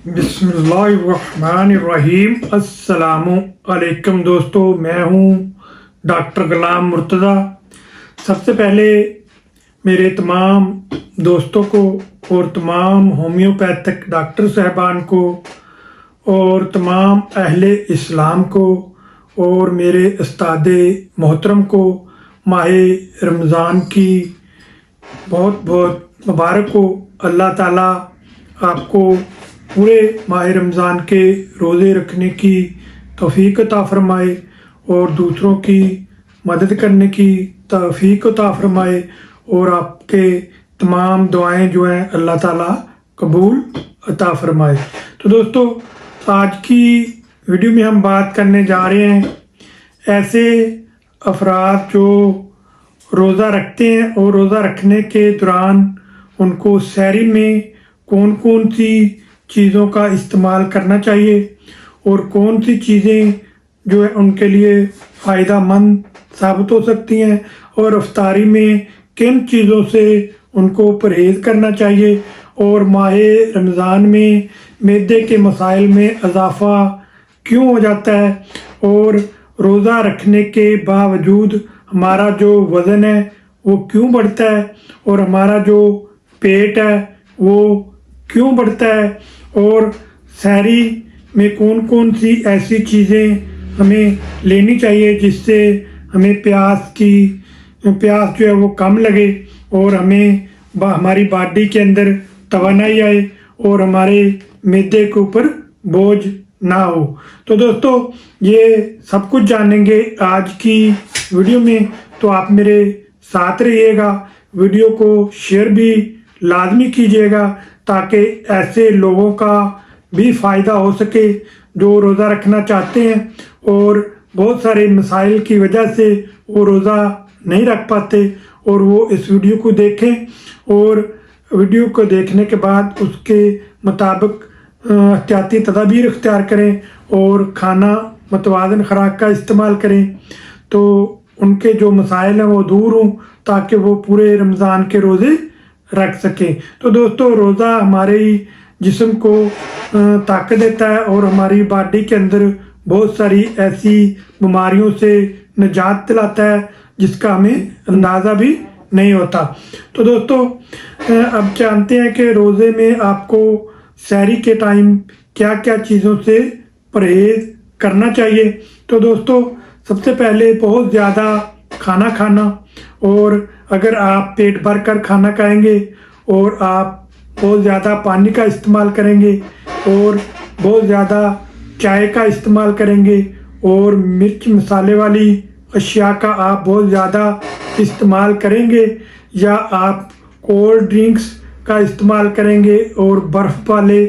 बिस्मिल्लाहिर्रहमानिर्रहीम। अस्सलामुअलैकुम दोस्तों, मैं हूँ डॉक्टर गुलाम मुर्तज़ा। सबसे पहले मेरे तमाम दोस्तों को और तमाम होम्योपैथिक डॉक्टर साहबान को और तमाम अहले इस्लाम को और मेरे उस्तादे मोहतरम को माह रमज़ान की बहुत बहुत मुबारक हो। अल्लाह ताला आपको पूरे माह रमज़ान के रोज़े रखने की तौफ़ीक अता फ़रमाए और दूसरों की मदद करने की तौफ़ीक अता फ़रमाए और आपके तमाम दुआएं जो हैं अल्लाह ताला कबूल अता फ़रमाए। तो दोस्तों, आज की वीडियो में हम बात करने जा रहे हैं ऐसे अफराद जो रोज़ा रखते हैं और रोज़ा रखने के दौरान उनको सहरी में कौन कौन सी चीज़ों का इस्तेमाल करना चाहिए और कौन सी चीज़ें जो है उनके लिए फ़ायदा मंद साबित हो सकती हैं और इफ्तारी में किन चीज़ों से उनको परहेज़ करना चाहिए और माह रमज़ान में मैदे के मसाइल में इजाफ़ा क्यों हो जाता है और रोज़ा रखने के बावजूद हमारा जो वज़न है वो क्यों बढ़ता है और हमारा जो पेट है वो क्यों बढ़ता है और सहरी में कौन कौन सी ऐसी चीज़ें हमें लेनी चाहिए जिससे हमें प्यास जो है वो कम लगे और हमें हमारी बॉडी के अंदर तवानाई आए और हमारे मैदे के ऊपर बोझ ना हो। तो दोस्तों, ये सब कुछ जानेंगे आज की वीडियो में, तो आप मेरे साथ रहिएगा। वीडियो को शेयर भी लाजमी कीजिएगा ताकि ऐसे लोगों का भी फ़ायदा हो सके जो रोज़ा रखना चाहते हैं और बहुत सारे मसाइल की वजह से वो रोज़ा नहीं रख पाते और वो इस वीडियो को देखें और वीडियो को देखने के बाद उसके मुताबिक एहतियाती तदाबीर इख्तियार करें और खाना मतवाज़न खुराक का इस्तेमाल करें तो उनके जो मसाइल हैं वो दूर हों ताकि वो पूरे रमज़ान के रोज़े रख सकें। तो दोस्तों, रोज़ा हमारे जिस्म को ताकत देता है और हमारी बॉडी के अंदर बहुत सारी ऐसी बीमारियों से निजात दिलाता है जिसका हमें अंदाज़ा भी नहीं होता। तो दोस्तों, अब जानते हैं कि रोज़े में आपको सहरी के टाइम क्या क्या चीज़ों से परहेज़ करना चाहिए। तो दोस्तों, सबसे पहले बहुत ज़्यादा खाना खाना, और अगर आप पेट भर कर खाना खाएंगे और आप बहुत ज़्यादा पानी का इस्तेमाल करेंगे और बहुत ज़्यादा चाय का इस्तेमाल करेंगे और मिर्च मसाले वाली अशिया का आप बहुत ज़्यादा इस्तेमाल करेंगे या आप कोल्ड ड्रिंक्स का इस्तेमाल करेंगे और बर्फ़ वाले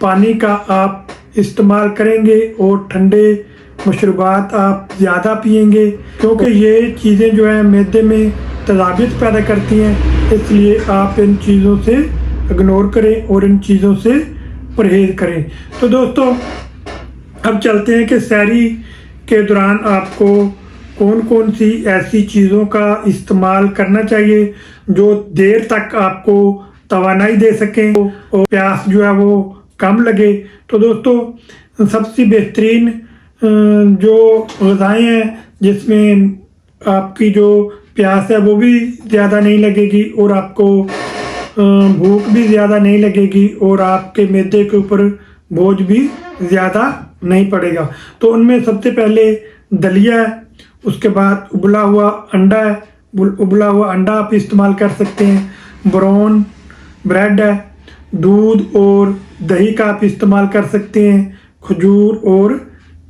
पानी का आप इस्तेमाल करेंगे और ठंडे मशरूबात आप ज़्यादा पिएंगे, क्योंकि ये चीज़ें जो हैं मैदे में तज़ाबियत पैदा करती हैं। इसलिए आप इन चीज़ों से इग्नोर करें और इन चीज़ों से परहेज़ करें। तो दोस्तों, अब चलते हैं कि सहरी के दौरान आपको कौन कौन सी ऐसी चीज़ों का इस्तेमाल करना चाहिए जो देर तक आपको तवानाई दे सकें और प्यास जो है वो कम लगे। तो दोस्तों, सबसे बेहतरीन जो ग़िज़ाएँ हैं जिसमें आपकी जो प्यास है वो भी ज़्यादा नहीं लगेगी और आपको भूख भी ज़्यादा नहीं लगेगी और आपके मैदे के ऊपर बोझ भी ज़्यादा नहीं पड़ेगा। तो उनमें सबसे पहले दलिया है, उसके बाद उबला हुआ अंडा है, उबला हुआ अंडा आप इस्तेमाल कर सकते हैं। ब्राउन ब्रेड है, दूध और दही का आप इस्तेमाल कर सकते हैं। खजूर और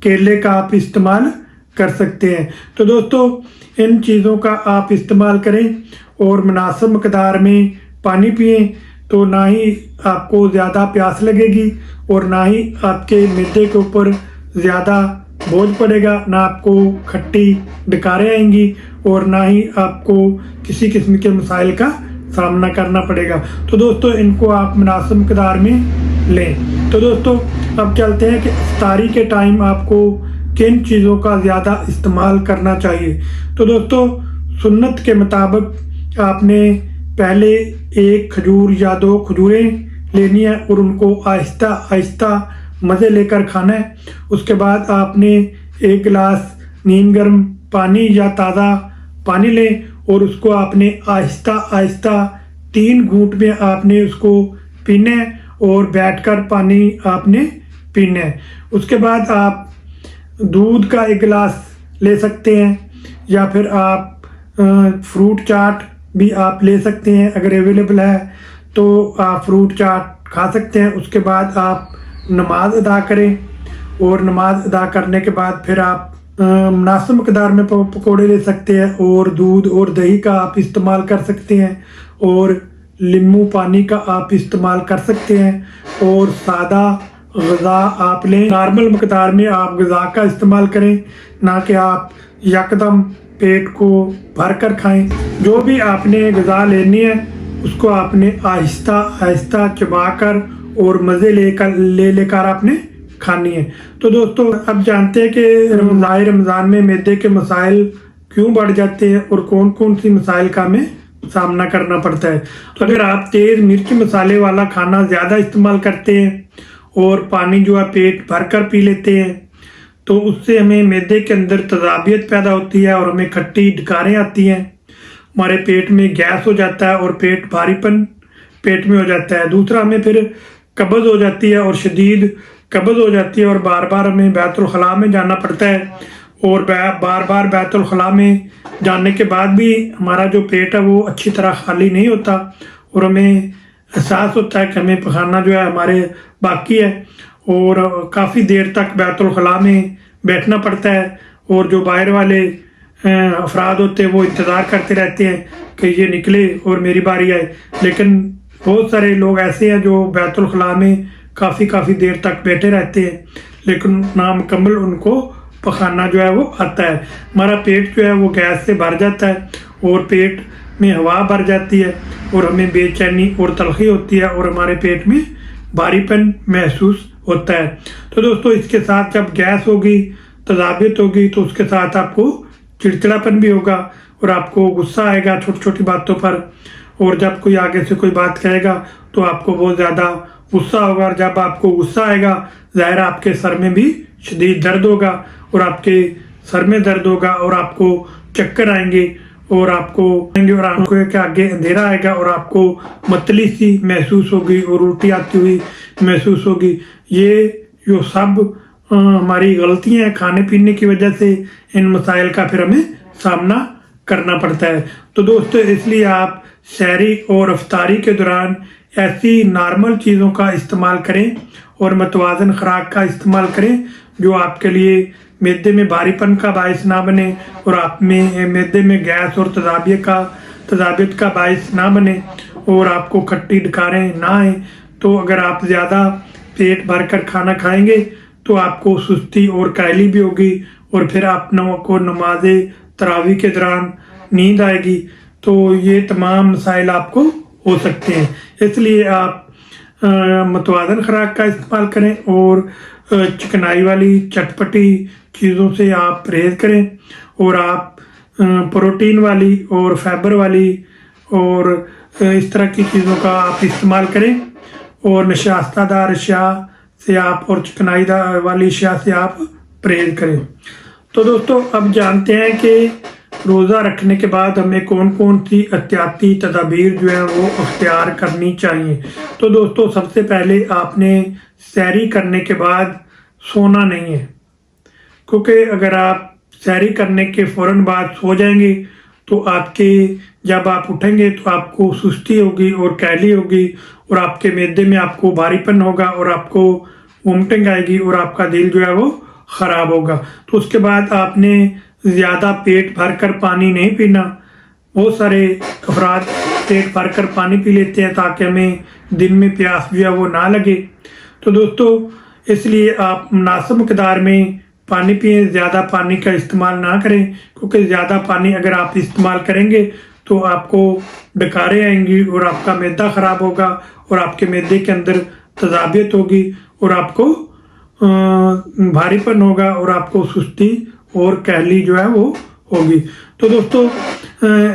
केले का आप इस्तेमाल कर सकते हैं। तो दोस्तों, इन चीज़ों का आप इस्तेमाल करें और मुनासिब मकदार में पानी पिएं, तो ना ही आपको ज़्यादा प्यास लगेगी और ना ही आपके मैदे के ऊपर ज़्यादा बोझ पड़ेगा, ना आपको खट्टी डकारें आएंगी और ना ही आपको किसी किस्म के मसाइल का सामना करना पड़ेगा। तो दोस्तों, इनको आप मुनासिब मकदार में लें। तो दोस्तों, अब चलते हैं कि इफ्तारी के टाइम आपको किन चीज़ों का ज़्यादा इस्तेमाल करना चाहिए। तो दोस्तों, सुन्नत के मुताबिक आपने पहले एक खजूर या 2 खजूरें लेनी है और उनको आहिस्ता आहिस्ता मज़े लेकर खाना है। उसके बाद आपने एक गिलास नीम गर्म पानी या ताज़ा पानी लें और उसको आपने आहिस्ता आहिस्ता 3 घूंट में आपने उसको पीना है और बैठकर पानी आपने पीना है। उसके बाद आप दूध का एक गिलास ले सकते हैं या फिर आप फ्रूट चाट भी आप ले सकते हैं, अगर अवेलेबल है तो आप फ्रूट चाट खा सकते हैं। उसके बाद आप नमाज अदा करें और नमाज अदा करने के बाद फिर आप मुनासिब मकदार में पकौड़े ले सकते हैं और दूध और दही का आप इस्तेमाल कर सकते हैं और नींबू पानी का आप इस्तेमाल कर सकते हैं और सादा ग़िज़ा आप लें। नॉर्मल मकदार में आप ग़िज़ा का इस्तेमाल करें, ना कि आप यकदम पेट को भर कर खाएँ। जो भी आपने ग़िज़ा लेनी है उसको आपने आहिस्ता आहिस्ता चबाकर और मज़े लेकर आपने खानी है। तो दोस्तों अब जानते हैं कि रमज़ान में मैदे के मसाइल क्यों बढ़ जाते हैं और कौन कौन सी मसाइल का हमें सामना करना पड़ता है। तो अगर आप तेज़ मिर्च मसाले वाला खाना ज़्यादा इस्तेमाल करते हैं और पानी जो है पेट भर कर पी लेते हैं तो उससे हमें मैदे के अंदर तज़ाबियत पैदा होती है और हमें खट्टी डकारें आती हैं, हमारे पेट में गैस हो जाता है और पेट भारीपन पेट में हो जाता है। दूसरा हमें फिर कब्ज़ हो जाती है और शदीद कब्ज़ हो जाती है और बार बार हमें बैतुल खला में जाना पड़ता है और बार बार बैतुल खला में जाने के बाद भी हमारा जो पेट है वो अच्छी तरह खाली नहीं होता और हमें एहसास होता है कि हमें पखाना जो है हमारे बाकी है और काफ़ी देर तक बैतुल खला में बैठना पड़ता है और जो बाहर वाले अफराद होते हैं वो इंतज़ार करते रहते हैं कि ये निकले और मेरी बारी आए। लेकिन बहुत सारे लोग ऐसे हैं जो बैतुल खला में काफ़ी देर तक बैठे रहते हैं लेकिन नामुकम्मल उनको पखाना जो है वो आता है। हमारा पेट जो है वो गैस से भर जाता है और पेट में हवा भर जाती है और हमें बेचैनी और तलखी होती है और हमारे पेट में भारीपन महसूस होता है। तो दोस्तों इसके साथ जब गैस होगी, तज़ाबियत होगी तो उसके साथ आपको चिड़चिड़ापन भी होगा और आपको गुस्सा आएगा छोटी छोटी बातों पर और जब कोई आगे से कोई बात कहेगा तो आपको बहुत ज़्यादा गुस्सा होगा और जब आपको गुस्सा आएगा ज़ाहिर आपके सर में भी शदीद दर्द होगा और आपके सर में दर्द होगा और आपको चक्कर आएंगे और आंखों के आगे अंधेरा आएगा और आपको मतली सी महसूस होगी और उल्टी आती हुई महसूस होगी। ये जो सब हमारी गलतियां हैं खाने पीने की वजह से इन मसाइल का फिर हमें सामना करना पड़ता है। तो दोस्तों इसलिए आप सहरी और अफ्तारी के दौरान ऐसी नॉर्मल चीज़ों का इस्तेमाल करें और मतवाज़न खुराक का इस्तेमाल करें जो आपके लिए मैदे में भारीपन का बायस ना बने और आप में मैदे में गैस और तज़ाबियत का बायस ना बने और आपको खट्टी डकारें ना आए। तो अगर आप ज़्यादा पेट भर कर खाना खाएंगे तो आपको सुस्ती और कायली भी होगी और फिर आपको नमाज तरावी के दौरान नींद आएगी। तो ये तमाम मसाइल आपको हो सकते हैं, इसलिए आप मतवाज़न खुराक का इस्तेमाल करें और चिकनाई वाली चटपटी चीज़ों से आप परहेज़ करें और आप प्रोटीन वाली और फाइबर वाली और इस तरह की चीज़ों का आप इस्तेमाल करें और नशास्तादार अशिया से आप और चिकनाई वाली अशिया से आप परहेज़ करें। तो दोस्तों अब जानते हैं कि रोज़ा रखने के बाद हमें कौन कौन सी एहतियाती तदाबीर जो है वो अख्तियार करनी चाहिए। तो दोस्तों सबसे पहले आपने सहरी करने के बाद सोना नहीं है, क्योंकि अगर आप सहरी करने के फ़ौरन बाद सो जाएंगे तो आपके जब आप उठेंगे तो आपको सुस्ती होगी और कैली होगी और आपके मैदे में आपको भारीपन होगा और आपको वोमिटिंग आएगी और आपका दिल जो है वो ख़राब होगा। तो उसके बाद आपने ज़्यादा पेट भर कर पानी नहीं पीना। बहुत सारे अफराद पेट भर कर पानी पी लेते हैं ताकि हमें दिन में प्यास जो है वो ना लगे। तो दोस्तों इसलिए आप मुनासिब मकदार में पानी पिएं, ज़्यादा पानी का इस्तेमाल ना करें, क्योंकि ज़्यादा पानी अगर आप इस्तेमाल करेंगे तो आपको डकारें आएंगी और आपका मैदा ख़राब होगा और आपके मैदे के अंदर तज़ाबियत होगी और आपको भारीपन होगा और आपको सुस्ती और कहली जो है वो होगी। तो दोस्तों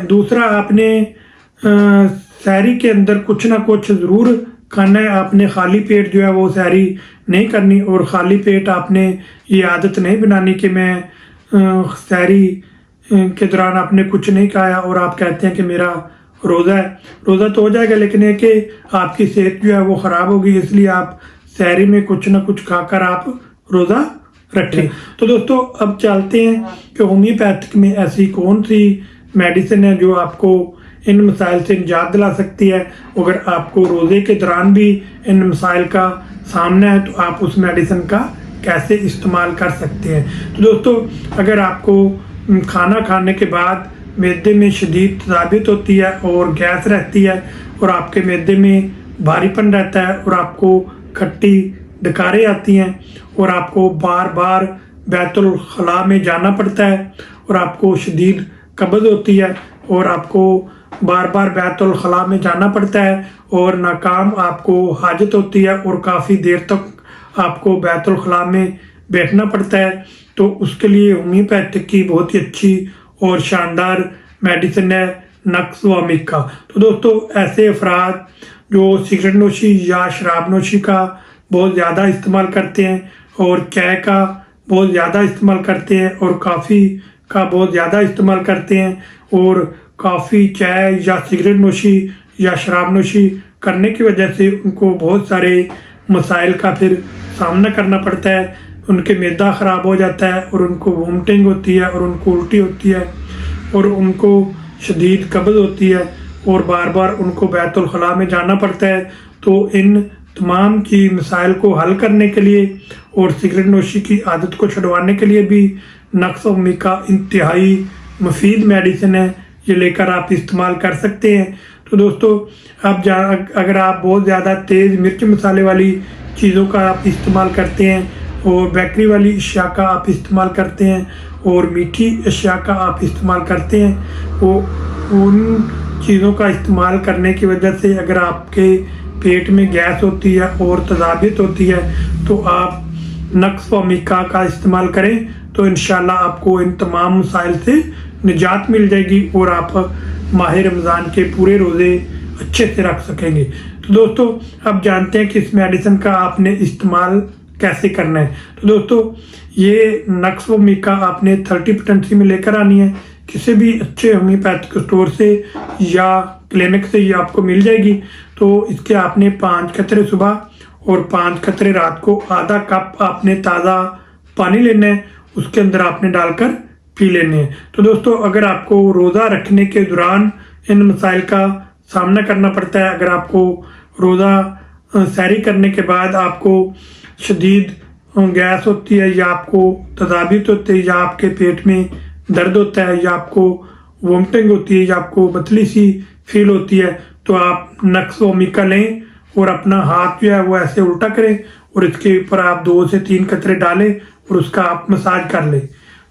दूसरा आपने सहरी के अंदर कुछ ना कुछ ज़रूर खाना है, आपने खाली पेट जो है वो सहरी नहीं करनी, और खाली पेट आपने ये आदत नहीं बनानी कि मैं सहरी के दौरान आपने कुछ नहीं खाया और आप कहते हैं कि मेरा रोज़ा है। रोज़ा तो हो जाएगा, लेकिन है कि आपकी सेहत जो है वो ख़राब होगी, इसलिए आप सहरी में कुछ ना कुछ खाकर आप रोज़ा रखें। तो दोस्तों अब चलते हैं कि होम्योपैथिक में ऐसी कौन सी मेडिसिन है जो आपको इन मसाइल से निजात दिला सकती है। अगर आपको रोज़े के दौरान भी इन मसाइल का सामना है तो आप उस मेडिसिन का कैसे इस्तेमाल कर सकते हैं। तो दोस्तों अगर आपको खाना खाने के बाद मैदे में शदीद तज़ाबियत होती है और गैस रहती है और आपके मैदे में भारीपन रहता है और आपको खट्टी डकारें आती हैं और आपको बार बार बैतुल खला में जाना पड़ता है और आपको शदीद कब्ज़ होती है और आपको बार बार बैतुल खला में जाना पड़ता है और नाकाम आपको हाजत होती है और काफ़ी देर तक आपको बैतुल खला में बैठना पड़ता है, तो उसके लिए होम्योपैथिक की बहुत ही अच्छी और शानदार मेडिसिन है नक्स व मिक्का। तो दोस्तों ऐसे अफराद जो सिगरेट नोशी या शराब नोशी का बहुत ज़्यादा इस्तेमाल करते हैं और चाय का बहुत ज़्यादा इस्तेमाल करते हैं और कॉफ़ी का बहुत ज़्यादा इस्तेमाल करते हैं और कॉफ़ी चाय या सिगरेट नोशी या शराब नोशी करने की वजह से उनको बहुत सारे मसाइल का फिर सामना करना पड़ता है। उनके मैदा ख़राब हो जाता है और उनको वोमिटिंग होती है और उनको उल्टी होती है और उनको शदीद कब्ज़ होती है और बार बार उनको बैतुल खला में जाना पड़ता है। तो इन तमाम की मसाइल को हल करने के लिए और सिगरेट नोशी की आदत को छुड़वाने के लिए भी नक्स व मिक्का इंतहाई मुफीद मेडिसिन है, ये लेकर आप इस्तेमाल कर सकते हैं। तो दोस्तों अब अगर आप बहुत ज़्यादा तेज़ मिर्च मसाले वाली चीज़ों का आप इस्तेमाल करते हैं और बेकरी वाली अशिया का आप इस्तेमाल करते हैं और मीठी अशिया का आप इस्तेमाल करते हैं, वो उन चीज़ों का इस्तेमाल करने की वजह से अगर आपके पेट में गैस होती है और तज़ाबियत होती है तो आप नक्स व मिक्का का इस्तेमाल करें, तो इंशाल्लाह आपको इन तमाम मसाइल से निजात मिल जाएगी और आप माह रमज़ान के पूरे रोज़े अच्छे से रख सकेंगे। तो दोस्तों अब जानते हैं कि इस मेडिसिन का आपने इस्तेमाल कैसे करना है। तो दोस्तों ये नक्स व मिक्का आपने 30 पोटेंसी में लेकर आनी है, किसी भी अच्छे होम्योपैथिक स्टोर से या क्लिनिक से ये आपको मिल जाएगी। तो इसके आपने 5 कतरे सुबह और 5 कतरे रात को, आधा कप आपने ताज़ा पानी लेना है, उसके अंदर आपने डालकर पी लेने हैं। तो दोस्तों अगर आपको रोज़ा रखने के दौरान इन मसाइल का सामना करना पड़ता है, अगर आपको रोज़ा सहरी करने के बाद आपको शदीद गैस होती है या आपको तज़ाबियत होती है या आपके पेट में दर्द होता है या आपको वोमिटिंग होती है या आपको मतली सी फील होती है, तो आप नक्स व मिक्का लें और अपना हाथ जो है वो ऐसे उल्टा करें और इसके ऊपर आप 2 से 3 कतरे डालें और उसका आप मसाज कर लें।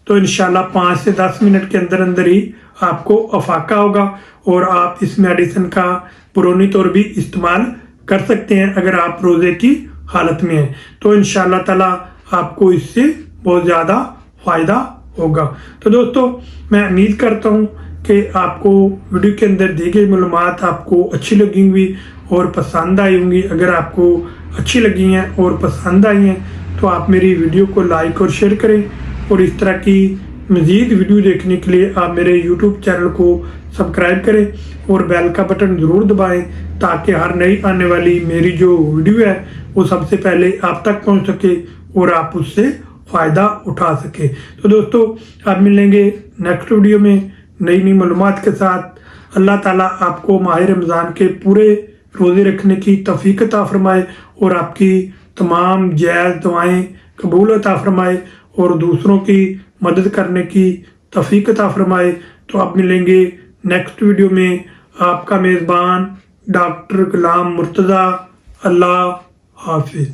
तो इंशाल्लाह 5 से 10 मिनट के अंदर अंदर ही आपको अफाका होगा और आप इस मेडिसिन का पुरानी तौर भी इस्तेमाल कर सकते हैं अगर आप रोज़े की हालत में हैं। तो इंशाल्लाह ताला आपको इससे बहुत ज़्यादा फ़ायदा होगा। तो दोस्तों मैं उम्मीद करता हूँ कि आपको वीडियो के अंदर दी गई मालूमात आपको अच्छी लगी होंगी और पसंद आई होंगी। अगर आपको अच्छी लगी हैं और पसंद आई हैं तो आप मेरी वीडियो को लाइक और शेयर करें और इस तरह की मज़ीद वीडियो देखने के लिए आप मेरे यूट्यूब चैनल को सब्सक्राइब करें और बेल का बटन ज़रूर दबाएं ताकि हर नई आने वाली मेरी जो वीडियो है वो सबसे पहले आप तक पहुंच सके और आप उससे फ़ायदा उठा सके। तो दोस्तों आप मिलेंगे नेक्स्ट वीडियो में नई मालूमात के साथ। अल्लाह ताला आपको माह रमज़ान के पूरे रोज़े रखने की तौफीक अता फरमाए और आपकी तमाम जायज़ दुआएं कबूल अता फरमाए और दूसरों की मदद करने की तौफीक अता फरमाए। तो आप मिलेंगे नेक्स्ट वीडियो में। आपका मेज़बान डॉक्टर गुलाम मुर्तज़ा। अल्लाह हाफिज़।